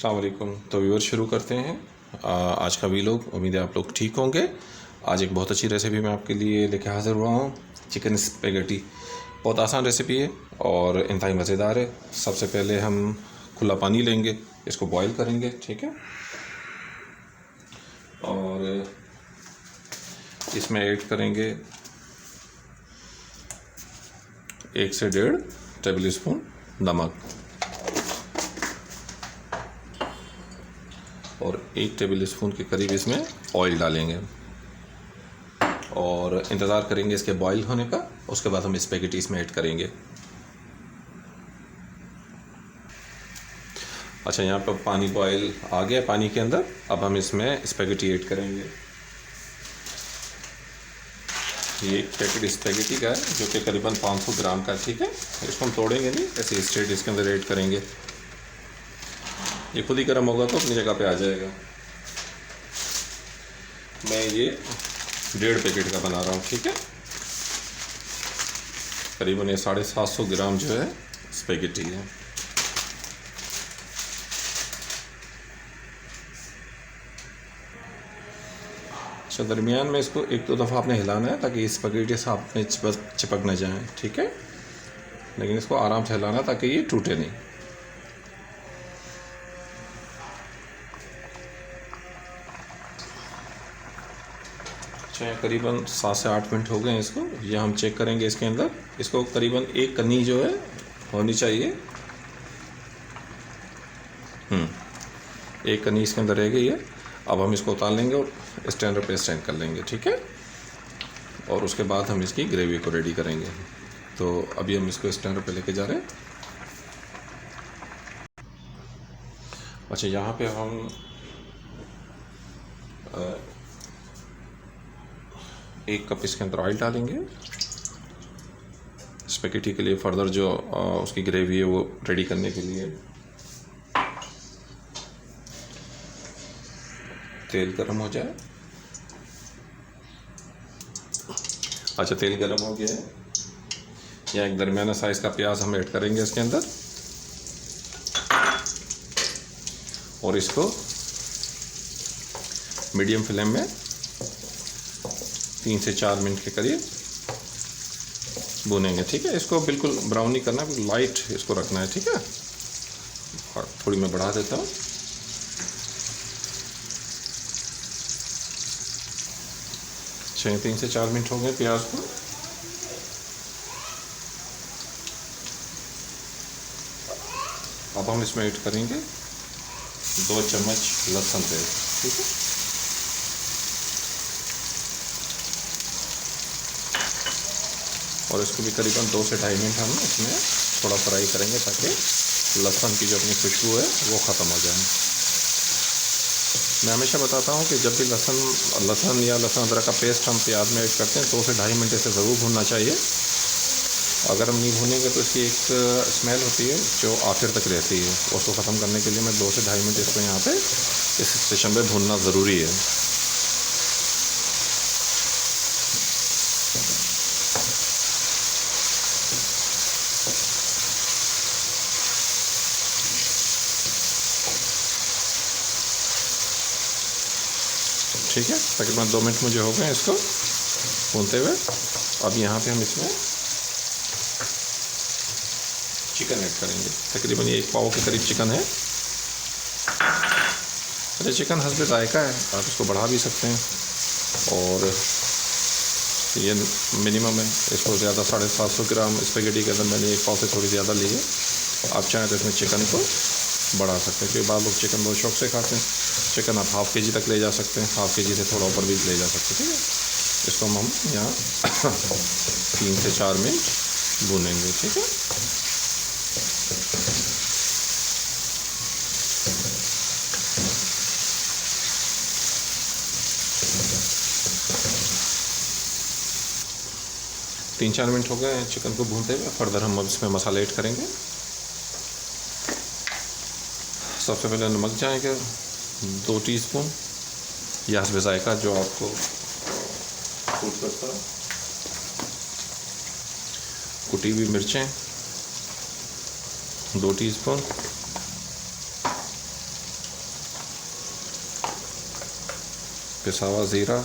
अस्सलाम वालेकुम। तो व्यूअर शुरू करते हैं आज का वीलॉग। उम्मीद है आप लोग ठीक होंगे। आज एक बहुत अच्छी रेसिपी मैं आपके लिए लेके हाज़िर हुआ हूँ। चिकन स्पेगेटी बहुत आसान रेसिपी है और इंतहाई मज़ेदार है। सबसे पहले हम खुला पानी लेंगे, इसको बॉईल करेंगे, ठीक है। और इसमें ऐड करेंगे 1 से 1.5 टेबल स्पून नमक और 1 टेबल स्पून के करीब इसमें ऑयल डालेंगे और इंतज़ार करेंगे इसके बॉईल होने का। उसके बाद हम स्पेगेटी इसमें ऐड करेंगे। अच्छा, यहाँ पर पानी बॉईल आ गया पानी के अंदर। अब हम इसमें स्पेगेटी ऐड करेंगे। ये एक पैकेट स्पेगेटी का है जो कि करीबन 500 ग्राम का, ठीक है। इसको हम तोड़ेंगे नहीं, ऐसे स्ट्रेट इसके अंदर ऐड करेंगे। ये खुद ही गर्म होगा तो अपनी जगह पे आ जाएगा। मैं ये 1.5 पैकेट का बना रहा हूँ, ठीक है। करीबन ये 750 ग्राम जो है स्पेगेटी है। अच्छा, दरमियान में इसको 1-2 दफ़ा आपने हिलाना है ताकि स्पेगेटी से आप में चिपक न जाए, ठीक है। लेकिन इसको आराम से हिलाना ताकि ये टूटे नहीं। अच्छा, करीबन 7 से 8 मिनट हो गए हैं इसको। ये हम चेक करेंगे इसके अंदर। इसको करीबन 1 कन्नी जो है होनी चाहिए। 1 कन्नी इसके अंदर रह गई है। अब हम इसको उतार लेंगे और स्टैंडर पे स्टैंड कर लेंगे, ठीक है। और उसके बाद हम इसकी ग्रेवी को रेडी करेंगे। तो अभी हम इसको स्टैंडर पे लेके जा रहे हैं। अच्छा, यहाँ पे हम 1 कप इसके अंदर ऑयल डालेंगे स्पेगेटी के लिए, फर्दर जो उसकी ग्रेवी है वो रेडी करने के लिए। तेल गर्म हो जाए। अच्छा, तेल गर्म हो गया है। यहाँ एक दरमियाना साइज़ का प्याज हम ऐड करेंगे इसके अंदर और इसको मीडियम फ्लेम में 3 से 4 मिनट के करीब भूनेंगे, ठीक है। इसको बिल्कुल ब्राउन नहीं करना, बिल्कुल लाइट इसको रखना है, ठीक है। थोड़ी मैं बढ़ा देता हूँ। अच्छा, 3 से 4 मिनट हो गए प्याज को। अब हम इसमें ऐड करेंगे 2 चम्मच लहसुन तेल, ठीक है। और इसको भी करीबन 2 से 2.5 मिनट हम इसमें थोड़ा फ्राई करेंगे ताकि लहसुन की जो अपनी खुशबू है वो ख़त्म हो जाए। मैं हमेशा बताता हूँ कि जब भी लहसुन या लहसुन अदरक का पेस्ट हम प्याज में ऐड करते हैं 2 से 2.5 मिनट इसे ज़रूर भूनना चाहिए। अगर हम नहीं भूनेंगे तो इसकी एक स्मेल होती है जो आखिर तक रहती है। उसको ख़त्म करने के लिए मैं 2 से 2.5 मिनट इसको यहाँ पे इस स्टेशन पे भूनना ज़रूरी है। ठीक है, तकरीबन 2 मिनट मुझे हो गए इसको भूनते हुए। अब यहाँ पे हम इसमें चिकन ऐड करेंगे। तकरीबन ये 1 पाव के करीब चिकन है। अरे, चिकन हस्बे जायका है, आप इसको बढ़ा भी सकते हैं। और ये मिनिमम है, इसको ज़्यादा 750 ग्राम स्पेगेटी के अंदर मैंने 1 पाव से थोड़ी ज़्यादा ली है। आप चाहें तो इसमें चिकन को बढ़ा सकते हैं, क्योंकि बाद लोग चिकन बहुत शौक से खाते हैं। चिकन आप ½ kg तक ले जा सकते हैं, ½ kg से थोड़ा ऊपर भी ले जा सकते हैं, ठीक है। इसको हम यहाँ 3 से 4 मिनट भूनेंगे, ठीक है। तीन 4 मिनट हो गए चिकन को भूनते हुए। फर्दर हम अब इसमें मसाले ऐड करेंगे। सबसे पहले नमक जाएगा 2 टीस्पून, या हस्बे जायका जो आपको सूट करता है। कुटी हुई मिर्चें 2 टीस्पून, पिसा हुआ ज़ीरा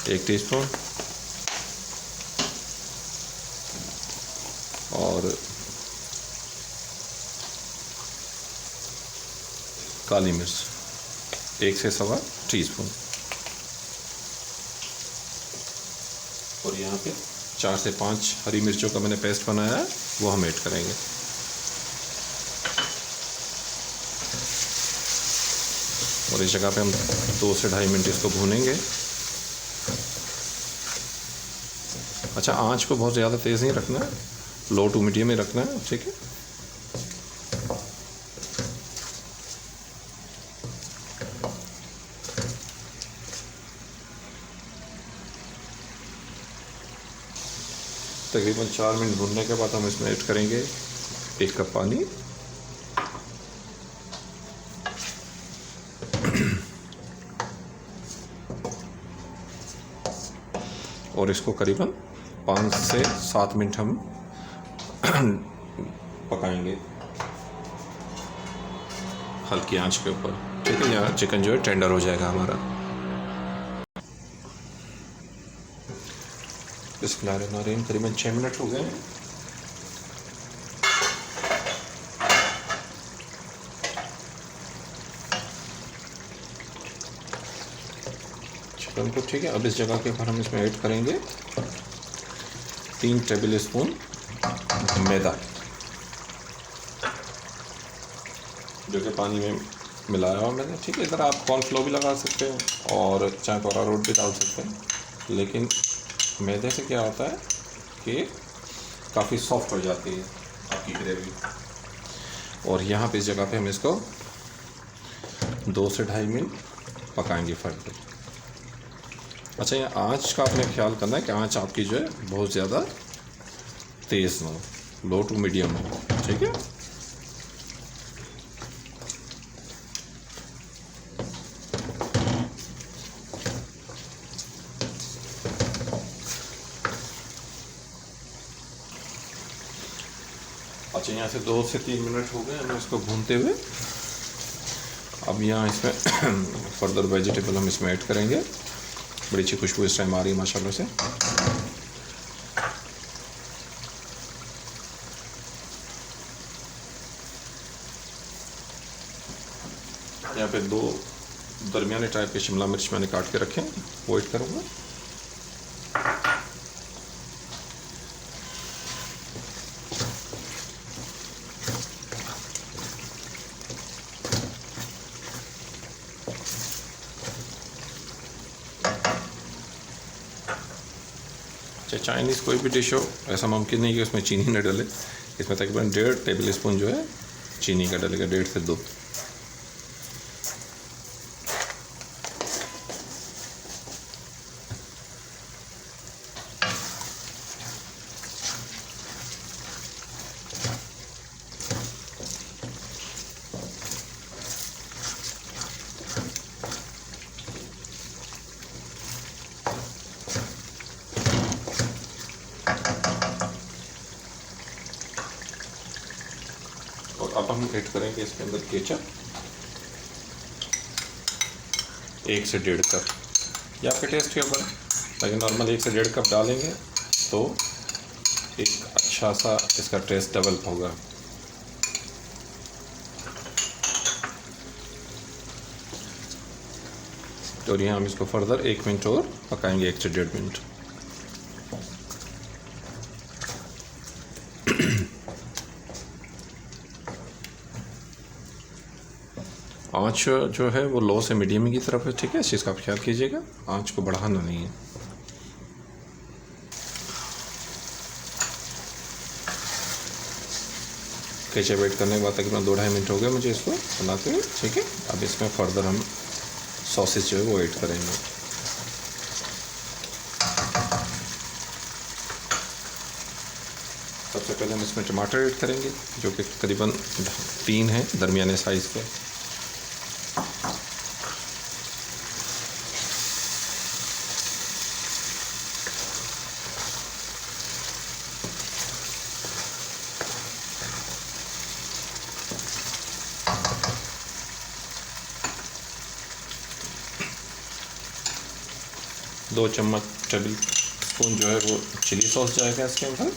1 टीस्पून और काली मिर्च 1 से सवा टीस्पून और यहाँ पे 4 से 5 हरी मिर्चों का मैंने पेस्ट बनाया है, वो हम ऐड करेंगे। और इस जगह पे हम 2 से 2.5 मिनट इसको भूनेंगे। अच्छा, आंच को बहुत ज़्यादा तेज़ नहीं रखना है, लो टू मीडियम में रखना है, ठीक है। तकरीबन 4 मिनट भूनने के बाद हम इसमें ऐड करेंगे 1 कप पानी और इसको करीबन 5 से 7 मिनट हम पकाएंगे हल्की आंच के ऊपर, ठीक है। यहाँ चिकन जो है टेंडर हो जाएगा हमारा। बिस्मिल्लाहिर्रहमानिर्रहीम। करीबन 6 मिनट हो गए। चिकन को, ठीक है। अब इस जगह के ऊपर हम इसमें ऐड करेंगे 3 टेबल स्पून मैदा, जो कि पानी में मिलाया हुआ मैंने, ठीक है। इधर आप कॉर्नफ्लोर भी लगा सकते हो और चाहे अरारोट भी डाल सकते हैं, लेकिन मैदे से क्या होता है कि काफ़ी सॉफ्ट हो जाती है आपकी ग्रेवी। और यहाँ पे इस जगह पे हम इसको 2 से 2.5 मिनट पकाएंगे फर्दर। अच्छा, ये आँच का आपने ख्याल करना है कि आँच आपकी जो है बहुत ज़्यादा तेज़ ना हो, लो टू मीडियम हो, ठीक है। अच्छा, यहाँ से 2 से 3 मिनट हो गए हमें इसको भूनते हुए। अब यहाँ इसमें फर्दर वेजिटेबल हम इसमें ऐड करेंगे। बड़ी अच्छी खुशबू इस टाइम आ रही है माशाल्लाह से। यहाँ पे 2 दरमियाने टाइप के शिमला मिर्च मैंने काट के रखे हैं, वो ऐड करूँगा। चाइनीज़ कोई भी डिश हो, ऐसा मुमकिन नहीं कि उसमें चीनी न डले। इसमें तकरीबन 1.5 टेबल स्पून जो है चीनी का डलेगा, 1.5 से 2। और अब हम ऐड करेंगे इसके अंदर केचप 1 से 1.5 कप, या आपके टेस्ट के ऊपर, लेकिन नॉर्मल 1 से 1.5 कप डालेंगे तो एक अच्छा सा इसका टेस्ट डेवलप होगा। तो यहाँ हम इसको फर्दर 1 मिनट और पकाएंगे, 1 से 1.5 मिनट। आँच जो है वो लो से मीडियम की तरफ है, ठीक है। इस चीज़ का आप ख्याल कीजिएगा, आँच को बढ़ाना नहीं है। केचप ऐड करने के बाद तकरीबन 2-2.5 मिनट हो गए मुझे इसको बनाते हुए, ठीक है। अब इसमें फर्दर हम सॉसेज जो है वो ऐड करेंगे। सबसे पहले हम इसमें टमाटर ऐड करेंगे, जो कि करीबन 3 हैं दरमियाने साइज़ के। 2 चम्मच टेबल स्पून जो है वो चिली सॉस जाएगा इसके अंदर।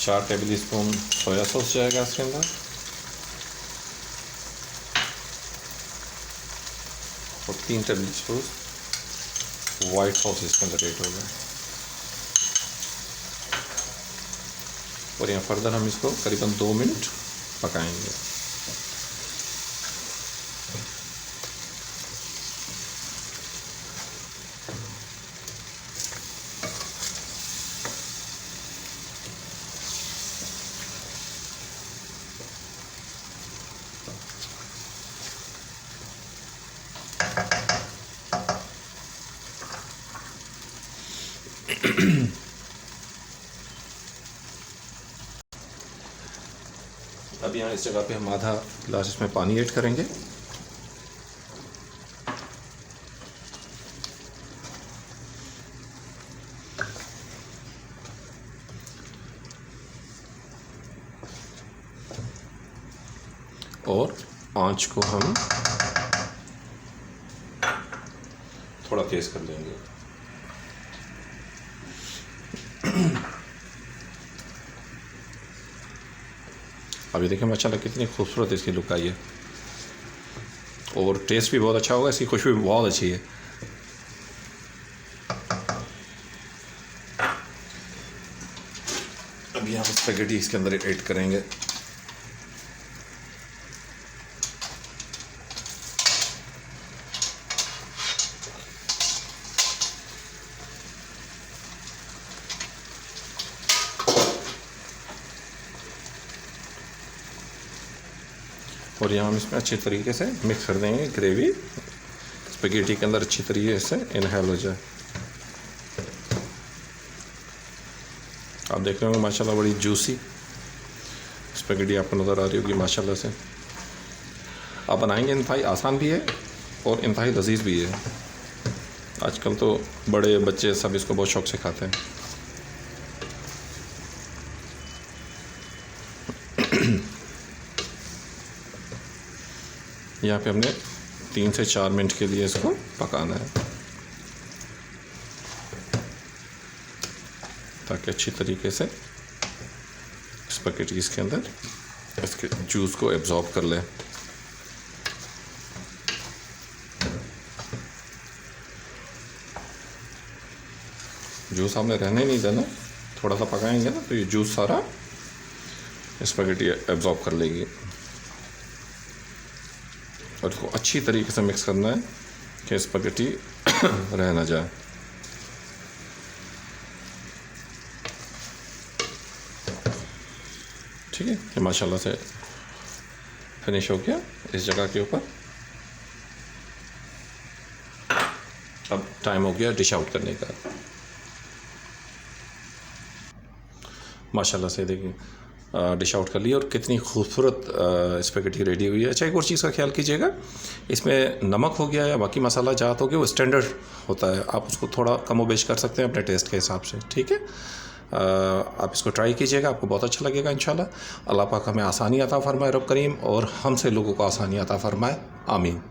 चार टेबल स्पून सोया सॉस जाएगा इसके अंदर। और 3 टेबल स्पून वाइट सॉस इसके अंदर ऐड होगा। और यहाँ फर्दर हम इसको करीबन 2 मिनट पकाएंगे। अब यहाँ इस जगह पे हम आधा गिलास इसमें पानी ऐड करेंगे। और आंच को हम थोड़ा तेज कर देंगे। अभी देखिए माशाल्लाह कितनी खूबसूरत इसकी लुक आई है और टेस्ट भी बहुत अच्छा होगा। इसकी खुशबू भी बहुत अच्छी है। अभी हम स्पैगेटी इसके अंदर ऐड करेंगे। और यहाँ हम इसमें अच्छी तरीके से मिक्स कर देंगे। ग्रेवी स्पैगेटी के अंदर अच्छी तरीके से इनहेल हो जाए। आप देख रहे होंगे माशाल्लाह बड़ी जूसी स्पैगेटी आपको नज़र आ रही होगी माशाल्लाह से। आप बनाएंगे इंतहाई आसान भी है और इंतहाई लजीज भी है। आजकल तो बड़े बच्चे सब इसको बहुत शौक से खाते हैं। यहाँ पे हमने 3 से 4 मिनट के लिए इसको पकाना है ताकि अच्छी तरीके से स्पैगेटी इसके अंदर इसके जूस को एब्जॉर्ब कर ले। जूस हमने रहने नहीं देना, थोड़ा सा पकाएंगे ना तो ये जूस सारा स्पैगेटी एब्जॉर्ब कर लेगी। और इसको अच्छी तरीके से मिक्स करना है कि स्पैगेटी रह ना जाए। ठीक है, ये माशाल्लाह से फिनिश हो गया इस जगह के ऊपर। अब टाइम हो गया डिश आउट करने का। माशाल्लाह से देखिए डिश आउट कर लिया और कितनी खूबसूरत स्पैगेटी रेडी हुई है। अच्छा, एक और चीज़ का ख्याल कीजिएगा, इसमें नमक हो गया या बाकी मसाला जात हो गया वो स्टैंडर्ड होता है, आप उसको थोड़ा कम बेश कर सकते हैं अपने टेस्ट के हिसाब से। ठीक है, आप इसको ट्राई कीजिएगा, आपको बहुत अच्छा लगेगा इंशाल्लाह। अल्लाह पाक हमें आसानी अता फरमाए रब करीम, और हमसे लोगों को आसानी अता फरमाए, आमीन।